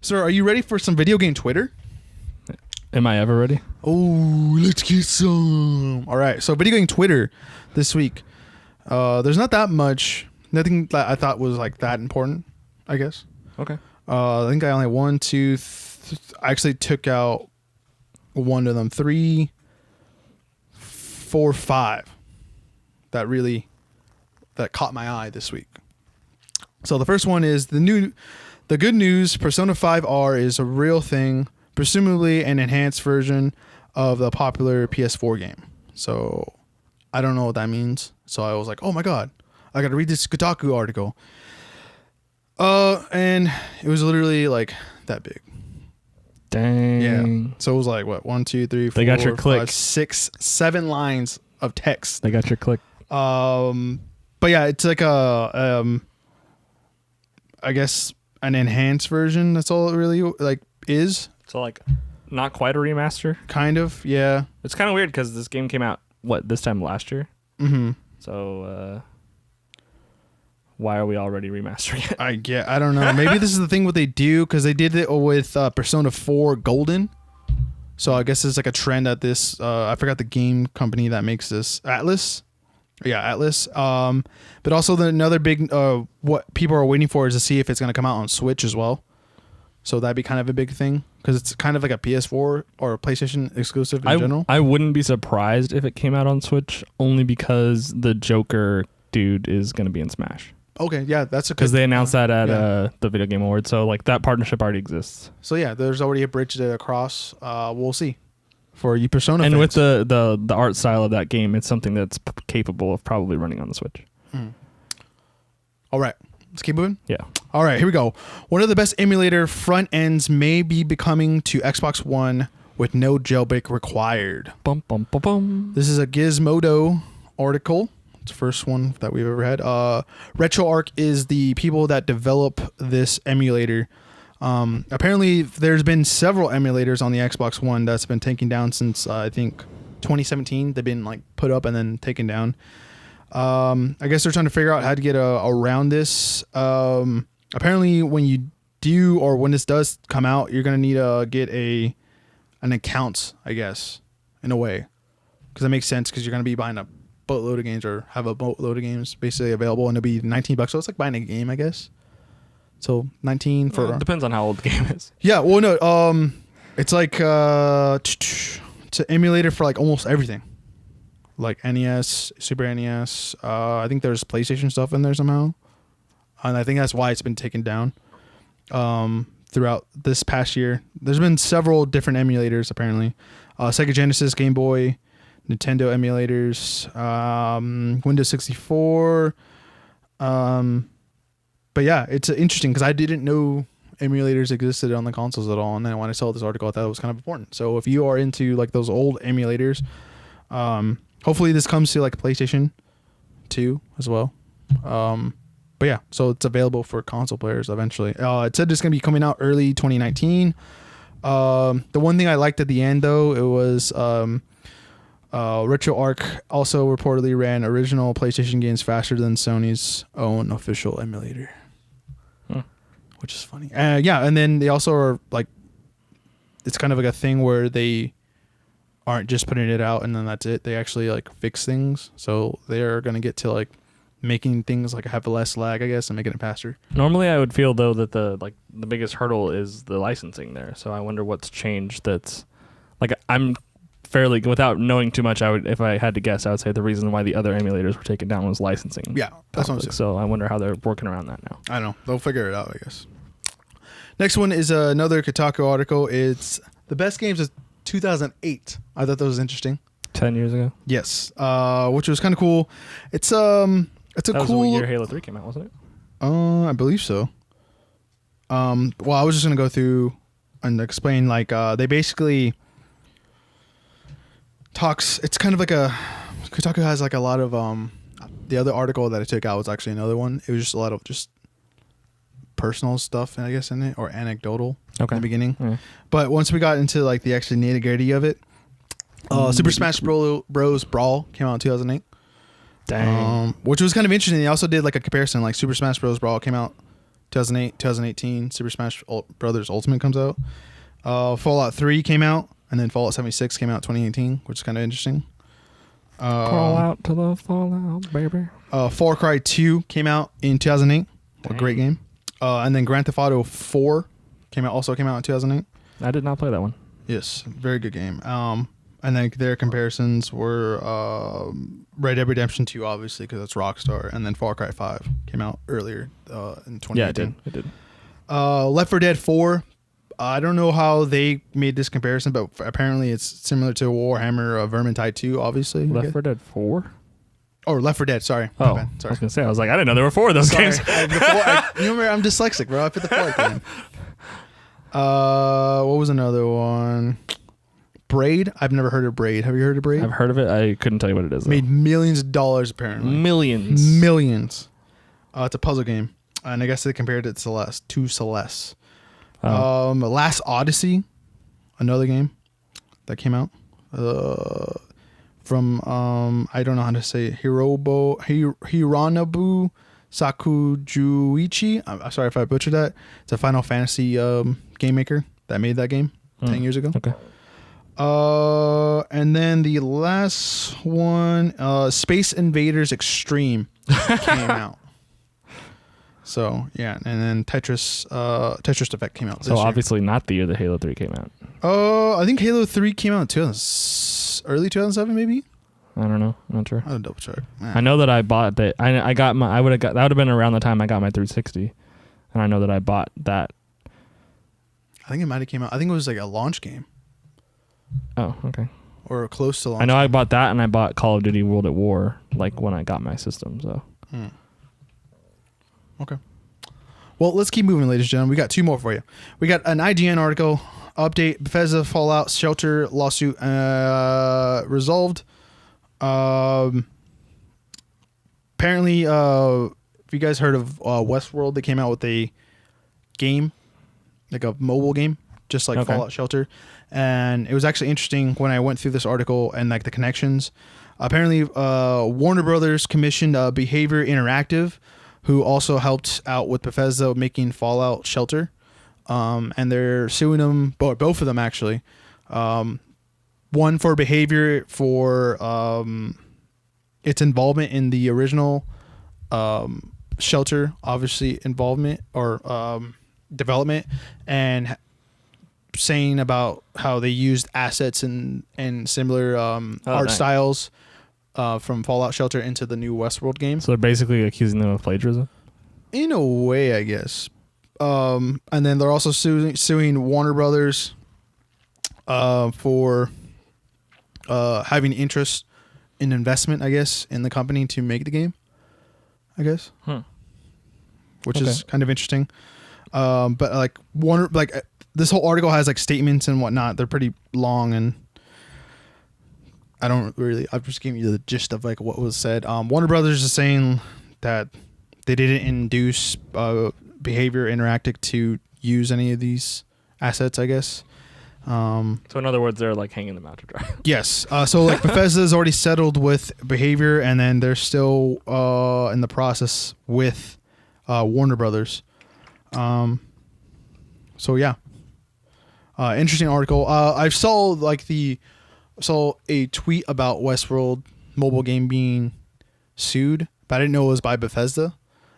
Sir, are you ready for some video game Twitter? Am I ever ready? Oh, let's get some. All right. So video game Twitter this week. There's not that much. Nothing that I thought was like that important, I guess. Okay. I think I only had one, two. I actually took out one of them. 3, 4, 5. That caught my eye this week. So the first one is the good news. Persona 5R is a real thing, presumably an enhanced version of the popular PS4 game. So I don't know what that means. So I was like, oh my God, I got to read this Kotaku article. And it was literally like that big. Dang. Yeah. So it was like what, 1, 2, 3, 4, They got your click. 5, 6, 7 lines of text. They got your click. But yeah, it's like a I guess an enhanced version. That's all it really like is. So like, not quite a remaster. Kind of, yeah. It's kind of weird because this game came out this time last year. Mm-hmm. So why are we already remastering it? I don't know. Maybe this is the thing what they do because they did it with Persona 4 Golden. So I guess it's like a trend at this. I forgot the game company that makes this. Atlas. Yeah, Atlas. But also another big what people are waiting for is to see if it's going to come out on Switch as well. So that'd be kind of a big thing because it's kind of like a PS4 or a PlayStation exclusive in general. I wouldn't be surprised if it came out on Switch only because the Joker dude is going to be in Smash. Okay, yeah, that's a because they announced that at the Video Game Awards. So like that partnership already exists. So yeah, there's already a bridge across. We'll see. For you Persona and fans. with the art style of that game, it's something that's capable of probably running on the Switch. All right, let's keep moving. Yeah. All right, here we go. One of the best emulator front ends may be becoming to Xbox One with no jailbreak required. Bum, bum, bum, bum. This is a Gizmodo article. It's the first one that we've ever had. RetroArch is the people that develop this emulator. Apparently, there's been several emulators on the Xbox One that's been taken down since I think 2017. They've been like put up and then taken down. I guess they're trying to figure out how to get around this. Apparently, when you do or when this does come out, you're gonna need to get an account, I guess, in a way, because that makes sense because you're gonna be buying a boatload of games or have a boatload of games basically available, and it'll be $19. So it's like buying a game, I guess. So 19 for Well, it depends on how old the game is. Yeah, well no, it's like it's an emulator for like almost everything. Like NES, Super NES, I think there's PlayStation stuff in there somehow. And I think that's why it's been taken down throughout this past year. There's been several different emulators apparently. Sega Genesis, Game Boy, Nintendo emulators, Windows 64, but yeah, it's interesting because I didn't know emulators existed on the consoles at all. And then when I saw this article, I thought it was kind of important. So if you are into like those old emulators, hopefully this comes to like PlayStation 2 as well. But yeah, so it's available for console players eventually. It said it's going to be coming out early 2019. The one thing I liked at the end though, it was RetroArch also reportedly ran original PlayStation games faster than Sony's own official emulator. Which is funny. Yeah, and then they also are like, it's kind of like a thing where they aren't just putting it out and then that's it. They actually like fix things. So they're going to get to like making things like have less lag, I guess, and making it faster. Normally I would feel though that the biggest hurdle is the licensing there. So I wonder what's changed that's like I'm fairly, without knowing too much, if I had to guess, I would say the reason why the other emulators were taken down was licensing. Yeah, that's what I'm saying. So I wonder how they're working around that now. I don't know. They'll figure it out, I guess. Next one is another Kotaku article. It's the best games of 2008. I thought that was interesting. 10 years ago? Yes. Which was kind of cool. It's a that cool. was the year Halo 3 came out, wasn't it? I believe so. Well, I was just gonna go through and explain like they basically talks. It's kind of like Kotaku has like a lot of the other article that I took out was actually another one. It was just a lot of just personal stuff, I guess, in it, or anecdotal in the beginning. Yeah. But once we got into like the actually nitty-gritty of it, Super Smash Bros. Brawl came out in 2008. Dang. Which was kind of interesting. They also did like a comparison, like Super Smash Bros. Brawl came out 2008, 2018, Super Smash Brothers Ultimate comes out. Fallout 3 came out, and then Fallout 76 came out 2018, which is kind of interesting. Crawl out to the Fallout, baby. Far Cry 2 came out in 2008. Dang. A great game. And then Grand Theft Auto 4 came out in 2008. I did not play that one. Yes, very good game. And then their comparisons were Red Dead Redemption 2, obviously, because it's Rockstar, and then Far Cry 5 came out earlier in 2018. Yeah, it did. Left 4 Dead 4. I don't know how they made this comparison, but apparently it's similar to Warhammer Vermintide 2, obviously. Left 4 Dead 4? Or Left 4 Dead, sorry. Oh, Sorry. I was going to say, I was like, I didn't know there were 4 of those games. You remember, I'm dyslexic, bro. I put the 4 at the end. What was another one? Braid. I've never heard of Braid. Have you heard of Braid? I've heard of it. I couldn't tell you what it is. Made millions of dollars, apparently. Millions. It's a puzzle game. And I guess they compared it to Celeste. Last Odyssey, another game that came out from I don't know how to say it, Hironobu Sakujuichi. I'm sorry if I butchered that. It's a Final Fantasy game maker that made that game 10 years ago. Okay. And then the last one, Space Invaders Extreme came out. So yeah, and then Tetris Effect came out. So obviously not the year that Halo 3 came out. I think Halo 3 came out in early 2007, maybe. I don't know. I'm not sure. I'll double check. I know that I bought that. I got my. That would have been around the time I got my 360, and I know that I bought that. I think it might have came out. I think it was like a launch game. Oh, okay. Or close to launch. I know I bought that, and I bought Call of Duty World at War like when I got my system. So. Okay. Well, let's keep moving, ladies and gentlemen. We got 2 more for you. We got an IGN article update: Bethesda Fallout Shelter lawsuit resolved. Apparently, if you guys heard of Westworld, they came out with a game, like a mobile game, just like Fallout Shelter, and it was actually interesting when I went through this article and like the connections. Apparently, Warner Brothers commissioned Behavior Interactive, who also helped out with Bethesda making Fallout Shelter. And they're suing them, both of them actually. One for Behavior for its involvement in the original Shelter, obviously involvement or development, and saying about how they used assets and similar art styles from Fallout Shelter into the new Westworld game. So they're basically accusing them of plagiarism? In a way, I guess. And then they're also suing Warner Brothers for having interest in investment, I guess, in the company to make the game, I guess. Which is kind of interesting. But like Warner, like this whole article has like statements and whatnot. They're pretty long, and I'm just giving you the gist of like what was said. Warner Brothers is saying that they didn't induce Behavior Interactive to use any of these assets, I guess. So in other words, they're like hanging them out to dry. Yes. So like Bethesda's already settled with Behavior, and then they're still in the process with Warner Brothers. So yeah. Interesting article. I saw a tweet about Westworld mobile game being sued, but I didn't know it was by Bethesda.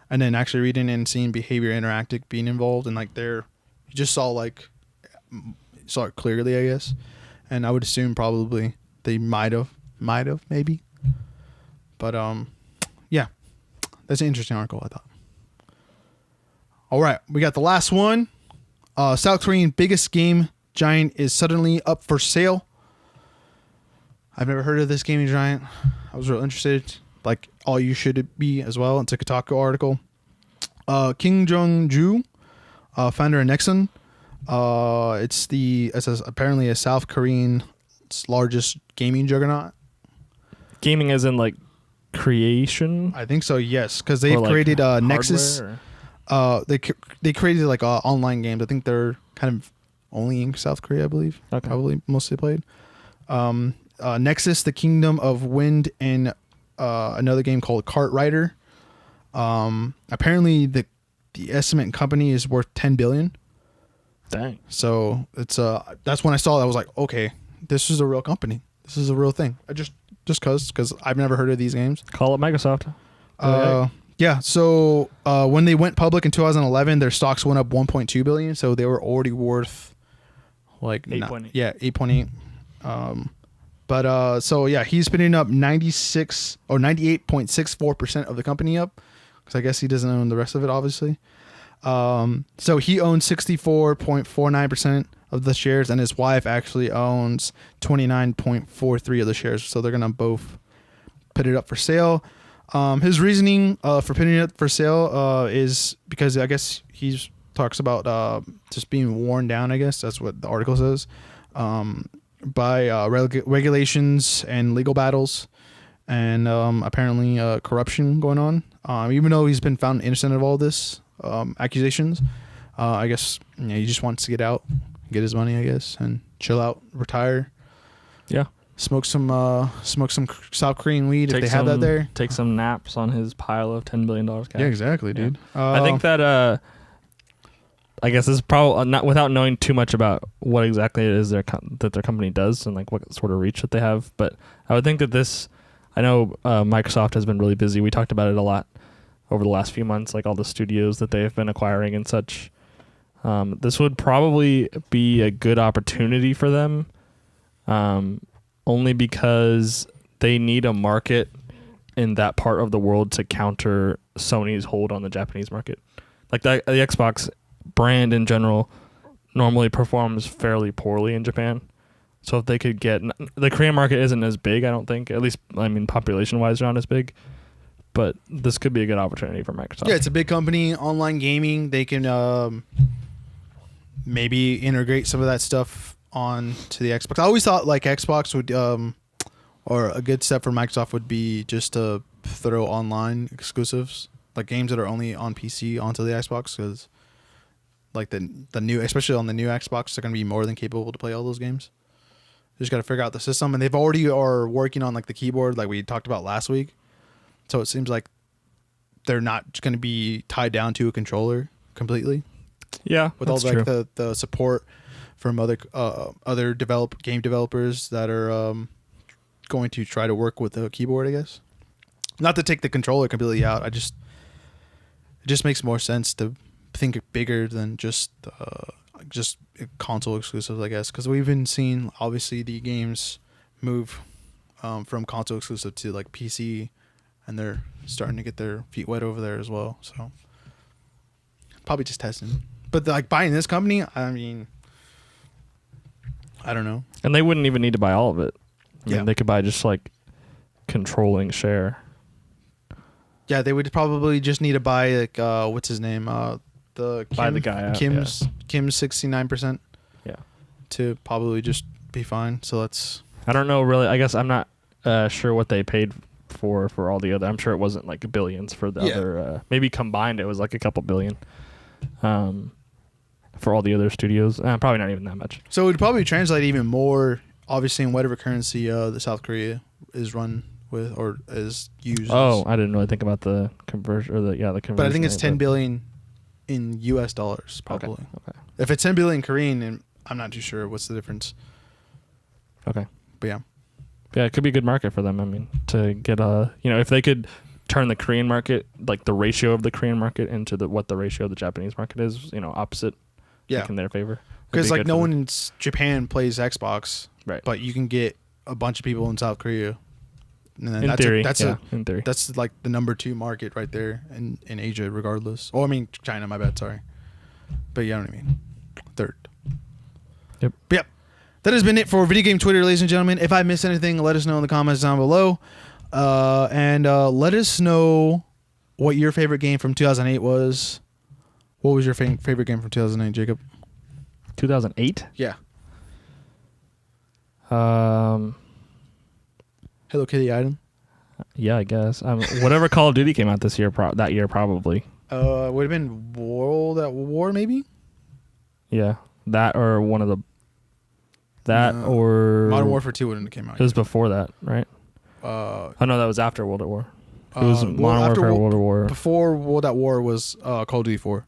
And then actually reading and seeing Behavior Interactive being involved, and like you just saw it clearly, I guess. And I would assume probably they might have maybe. But yeah, that's an interesting article, I thought. All right, we got the last one. South Korean biggest game giant is suddenly up for sale. I've never heard of this gaming giant. I was real interested, like all you should be as well. It's a Kotaku article. Kim Jong-ju, founder of Nexon. It's apparently a South Korean largest gaming juggernaut. Gaming as in like creation? I think so, yes, because they've created Nexus. They created like online games. I think they're kind of only in South Korea, I believe. Okay. Probably mostly played. Nexus, the Kingdom of Wind, and another game called Kart Rider. Apparently the the estimate company is worth 10 billion. Dang. So it's that's when I saw that I was like, okay, this is a real company. This is a real thing. I just because I've never heard of these games. Call it Microsoft. Yeah. So when they went public in 2011, their stocks went up 1.2 billion. So they were already worth like 8.8. Yeah, 8.8. So yeah, he's putting up 98.64% of the company up, because I guess he doesn't own the rest of it, obviously. So he owns 64.49% of the shares, and his wife actually owns 29.43 of the shares. So they're gonna both put it up for sale. His reasoning for putting it up for sale is because I guess he talks about just being worn down. I guess that's what the article says. By regulations and legal battles, and apparently corruption going on. Even though he's been found innocent of all this accusations, I guess he just wants to get out, get his money, I guess, and chill out, retire. Yeah. Smoke some South Korean weed if they have that there. Take some naps on his pile of $10 billion cash. Yeah, exactly, dude. I think that I guess this is probably not, without knowing too much about what exactly it is that their company does and like what sort of reach that they have. But I would think that this, I know Microsoft has been really busy. We talked about it a lot over the last few months, like all the studios that they have been acquiring and such. This would probably be a good opportunity for them, only because they need a market in that part of the world to counter Sony's hold on the Japanese market. Like the Xbox brand in general normally performs fairly poorly in Japan. So if they could get... The Korean market isn't as big, I don't think. At least, I mean, population-wise, not as big. But this could be a good opportunity for Microsoft. Yeah, it's a big company, online gaming. They can maybe integrate some of that stuff on to the Xbox. I always thought like Xbox would... or a good step for Microsoft would be just to throw online exclusives, like games that are only on PC onto the Xbox, because like the new, especially on the new Xbox, they're going to be more than capable to play all those games. You just got to figure out the system, and they've already are working on like the keyboard, like we talked about last week. So it seems like they're not going to be tied down to a controller completely. Yeah, with all like the support from other game developers that are going to try to work with the keyboard, I guess. Not to take the controller completely out. It just makes more sense to think bigger than just console exclusives, I guess, because we've been seeing obviously the games move from console exclusive to like PC, and they're starting to get their feet wet over there as well. So probably just testing. But like buying this company, I mean, I don't know. And they wouldn't even need to buy all of it. I Yeah. mean, they could buy just like controlling share. Yeah, they would probably just need to buy like what's his name? The guy out, Kim's 69%. Yeah. To probably just be fine. So that's... I don't know really. I guess I'm not sure what they paid for all the other. I'm sure it wasn't like billions for the other. Maybe combined it was like a couple billion. For all the other studios, probably not even that much. So it would probably translate even more, obviously, in whatever currency the South Korea is run with or is used. Oh, I didn't really think about the conversion or the conversion. But I think it's 10 billion in US dollars, probably. Okay. If it's 10 billion Korean, and I'm not too sure what's the difference. Okay. But yeah. Yeah, it could be a good market for them. I mean, to get if they could turn the Korean market, like the ratio of the Korean market into what the ratio of the Japanese market is, opposite. Yeah. In their favor. Because like no one in Japan plays Xbox, right? But you can get a bunch of people in South Korea. And then in theory, that's like the number 2 market right there in Asia, regardless. Oh, I mean China. My bad. Sorry, but you know what I mean. Third. Yep. But yep. That has been it for Video Game Twitter, ladies and gentlemen. If I missed anything, let us know in the comments down below, and let us know what your favorite game from 2008 was. What was your favorite game from 2008, Jacob? 2008? Yeah. Hello Kitty item. Yeah, I guess. Whatever Call of Duty came out this year, that year probably. Would have been World at War, maybe. Yeah, that or one of the. Or Modern Warfare 2 wouldn't have came out. It was before that, right? Oh no, that was after World at War. It was Modern after Warfare, World War. Before World at War was Call of Duty 4.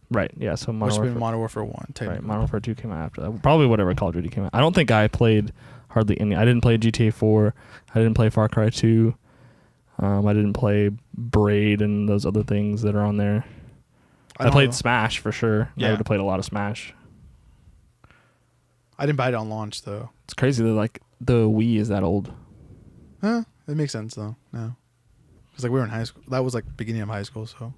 Right. Yeah. So Which Modern would Warfare. be Modern Warfare 1. Right. Technically. Modern Warfare 2 came out after that. Probably whatever Call of Duty came out. I don't think I played hardly any. I didn't play GTA 4. I didn't play Far Cry 2. I didn't play Braid and those other things that are on there. I played Smash for sure. Yeah. I would have played a lot of Smash. I didn't buy it on launch though. It's crazy that like the Wii is that old. Huh? It makes sense though. No, because like we were in high school. That was like beginning of high school. So